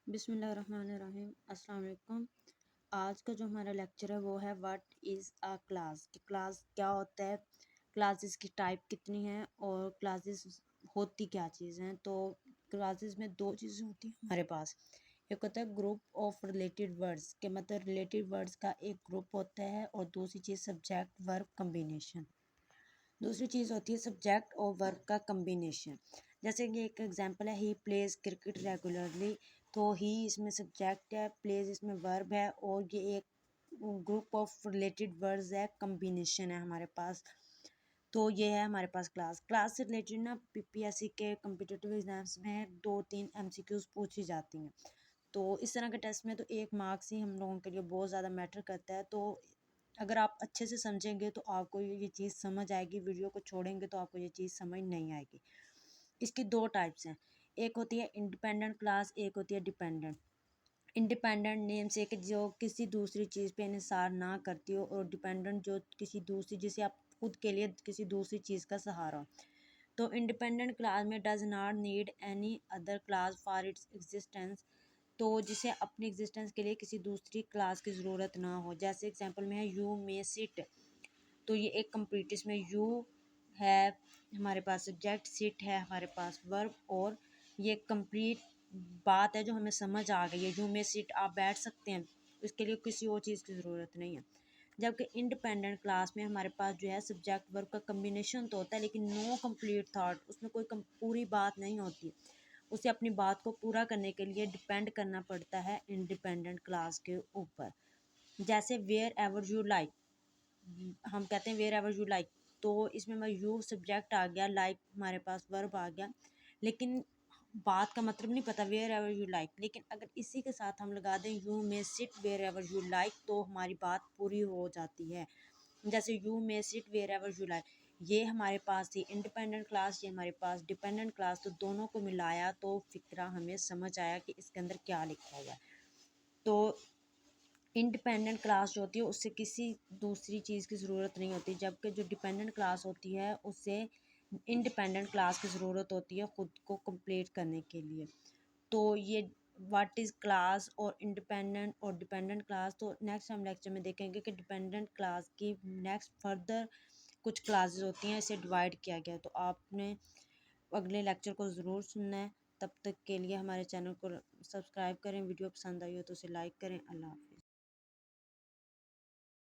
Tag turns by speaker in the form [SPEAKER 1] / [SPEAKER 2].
[SPEAKER 1] बिस्मिल्लाहिर्रहमानिर्रहीम अस्सलाम वालेकुम। आज का जो हमारा लेक्चर है वो है व्हाट इज़ अ क्लास, कि क्लास क्या होता है, क्लासेस की टाइप कितनी हैं और क्लासेस होती क्या चीज़ हैं। तो क्लासेस में दो चीज़ें होती हैं हमारे पास। एक होता है ग्रुप ऑफ रिलेटेड वर्ड्स, के मतलब रिलेटेड वर्ड्स का एक ग्रुप होता है, और दूसरी चीज़ सब्जेक्ट वर्ब कम्बिनेशन। दूसरी चीज़ होती है सब्जेक्ट और वर्ब का कम्बिनेशन। जैसे कि एक एग्जांपल है, ही प्लेज क्रिकेट रेगुलरली। तो ही इसमें सब्जेक्ट है, प्लेज इसमें वर्ब है, और ये एक ग्रुप ऑफ रिलेटेड वर्ड्स है, कम्बिनेशन है हमारे पास। तो ये है हमारे पास क्लास। क्लास से रिलेटेड ना पीपीएससी के कम्पिटिटिव एग्जाम्स में 2-3 एमसीक्यूज पूछी जाती हैं। तो इस तरह के टेस्ट में तो 1 मार्क्स ही हम लोगों के लिए बहुत ज़्यादा मैटर करता है। तो अगर आप अच्छे से समझेंगे तो आपको ये चीज़ समझ आएगी, वीडियो को छोड़ेंगे तो आपको ये चीज़ समझ नहीं आएगी। इसकी दो टाइप्स हैं, एक होती है इंडिपेंडेंट क्लास, एक होती है डिपेंडेंट। इंडिपेंडेंट नेम से कि जो किसी दूसरी चीज़ पे इंहिसार ना करती हो, और डिपेंडेंट जो किसी दूसरी, जिसे आप खुद के लिए किसी दूसरी चीज़ का सहारा हो। तो इंडिपेंडेंट क्लास में does not need any other class for its existence. तो जिसे अपनी एग्जिस्टेंस के लिए किसी दूसरी क्लास की ज़रूरत ना हो। जैसे एग्जांपल में है यू मे सिट। तो ये एक कंप्लीट, इसमें यू है हमारे पास सब्जेक्ट, सिट है हमारे पास वर्ब, और ये कंप्लीट बात है जो हमें समझ आ गई है। यू मे सिट, आप बैठ सकते हैं, इसके लिए किसी और चीज़ की ज़रूरत नहीं है। जबकि इंडिपेंडेंट क्लास में हमारे पास जो है सब्जेक्ट वर्ब का कम्बिनेशन तो होता है, लेकिन नो कंप्लीट थॉट, उसमें कोई पूरी बात नहीं होती। उसे अपनी बात को पूरा करने के लिए डिपेंड करना पड़ता है इंडिपेंडेंट क्लास के ऊपर। जैसे वेयर एवर यू लाइक, हम कहते हैं वेयर एवर यू लाइक। तो इसमें मैं यू सब्जेक्ट आ गया, लाइक हमारे पास वर्ब आ गया, लेकिन बात का मतलब नहीं पता वेयर एवर यू लाइक। लेकिन अगर इसी के साथ हम लगा दें you may sit wherever you like, तो हमारी बात पूरी हो जाती है। जैसे you may sit wherever you like, ये हमारे पास थी इंडिपेंडेंट क्लास, ये हमारे पास डिपेंडेंट क्लास। तो दोनों को मिलाया तो फिक्रा हमें समझ आया कि इसके अंदर क्या लिखा हुआ है। तो इंडिपेंडेंट क्लास जो होती है उससे किसी दूसरी चीज़ की ज़रूरत नहीं होती, जबकि जो डिपेंडेंट क्लास होती है उससे इंडिपेंडेंट क्लास की ज़रूरत होती है ख़ुद को कंप्लीट करने के लिए। तो ये व्हाट इज़ क्लास और इंडिपेंडेंट और डिपेंडेंट क्लास। तो नेक्स्ट हम लेक्चर में देखेंगे कि डिपेंडेंट क्लास की नेक्स्ट फर्दर कुछ क्लासेस होती हैं, इसे डिवाइड किया गया है। तो आपने अगले लेक्चर को ज़रूर सुनना है। तब तक के लिए हमारे चैनल को सब्सक्राइब करें, वीडियो पसंद आई हो तो उसे लाइक करें। अल्लाह हाफ़िज़।